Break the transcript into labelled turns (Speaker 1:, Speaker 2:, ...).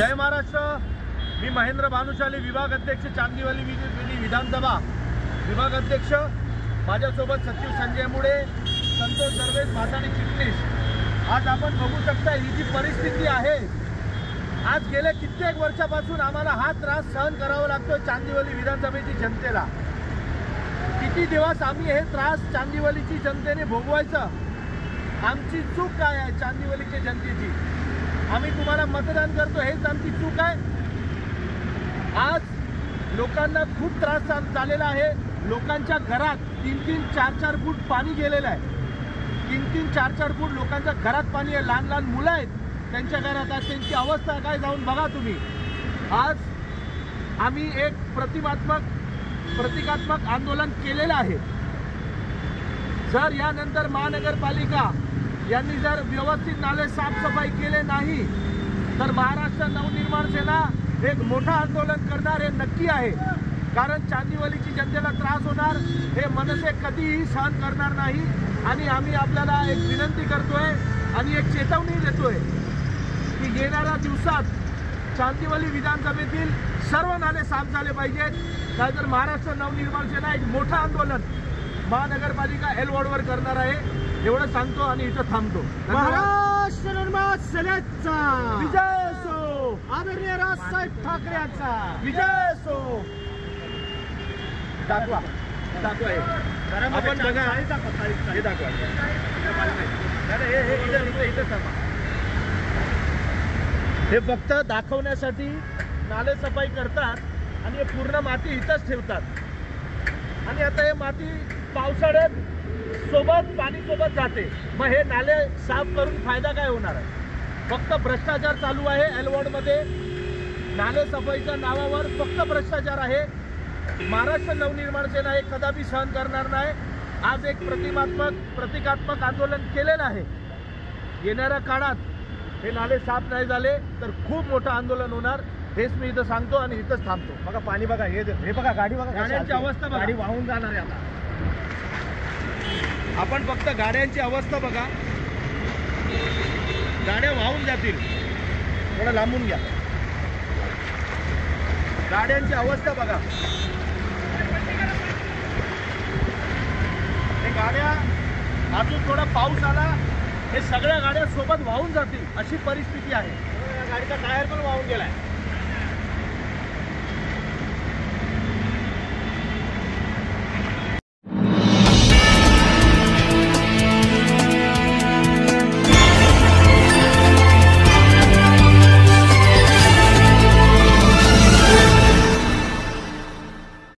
Speaker 1: जय महाराष्ट्र। मी महेंद्र भानुशाली, विभाग अध्यक्ष, चांदीवली विधानसभा विभाग अध्यक्ष। माझ्यासोबत सचिव संजय मुळे, संतोष दरवेश, भासानी चिटणीस। आज आपण बघू शकता ही जी परिस्थिती आहे, आज गेल्या कित्येक वर्षापासून आम्हाला हा त्रास सहन करावा लागतो चांदीवली विधानसभेची जनतेला। किती दिवस आम्ही हे त्रास चांदीवलीची जनतेने भोगवायचं? आमची चूक काय आहे चांदीवलीच्या जनतेची? आम्ही तुम्हाला मतदान करतो, हेच आमची चूक आहे। आज लोकांना खूप त्रास झालेला आहे। लोकांच्या घरात 3-3, 4-4 फूट पाणी गेलेलं आहे। 3-3, 4-4 फूट लोकांच्या घरात पाणी आहे। लहान लहान मुलं आहेत त्यांच्या घरात, आज त्यांची अवस्था काय जाऊन बघा तुम्ही। आज आम्ही एक प्रतिकात्मक आंदोलन केलेलं आहे। जर यानंतर महानगरपालिका यांनी जर व्यवस्थित नाले साफसफाई केले नाही तर महाराष्ट्र नवनिर्माण सेना एक मोठं आंदोलन करणार, हे नक्की आहे। कारण चांदीवलीची जनतेला त्रास होणार हे मनसे कधीही सहन करणार नाही। आणि आम्ही आपल्याला एक विनंती करतोय आणि एक चेतावणी देतोय की येणाऱ्या दिवसात चांदीवली विधानसभेतील सर्व नाले साफ झाले पाहिजेत, नाहीतर महाराष्ट्र नवनिर्माण सेना एक मोठं आंदोलन महानगरपालिका एल वॉर्डवर करणार आहे। एवढं सांगतो आणि इथं थांबतो।
Speaker 2: महाराष्ट्र निर्माण सेनेचा
Speaker 1: विजय असो,
Speaker 2: आदरणीय राजसाहेब ठाकरेंचा
Speaker 1: विजय असो। दाखवा आपण बघा, हे दाखवा। हे फक्त दाखवण्यासाठी नाले सफाई करतात आणि हे पूर्ण माती इथंच ठेवतात। आणि आता हे माती पावसाळ्यात पाणी सोबत जाते, मग हे नाले साफ करून फायदा काय होणार आहे? फक्त भ्रष्टाचार चालू आहे एल वॉर्डमध्ये। नाले सफाईच्या नावावर फक्त भ्रष्टाचार आहे। महाराष्ट्र नवनिर्माण सेना हे कदापि सहन करणार नाही। आज एक प्रतिकात्मक आंदोलन केलेलं आहे। येणाऱ्या काळात हे नाले साफ नाही झाले तर खूप मोठं आंदोलन होणार, हेच मी इथं सांगतो आणि इथंच थांबतो।
Speaker 2: बघा पाणी बघा, हे बघा गाडी बघा,
Speaker 1: गाड्यांची अवस्था बघा,
Speaker 2: गाडी वाहून जाणार आहे आता।
Speaker 1: आपण फक्त गाड्यांची अवस्था बघा, गाड्या वाहून जातील। थोडं लांबून घ्या, गाड्यांची अवस्था बघा। हे गाड्या अजून थोडा पाऊस आला हे सगळ्या गाड्या सोबत वाहून जातील, अशी परिस्थिती आहे।
Speaker 2: गाडीचा टायर पण वाहून गेलाय।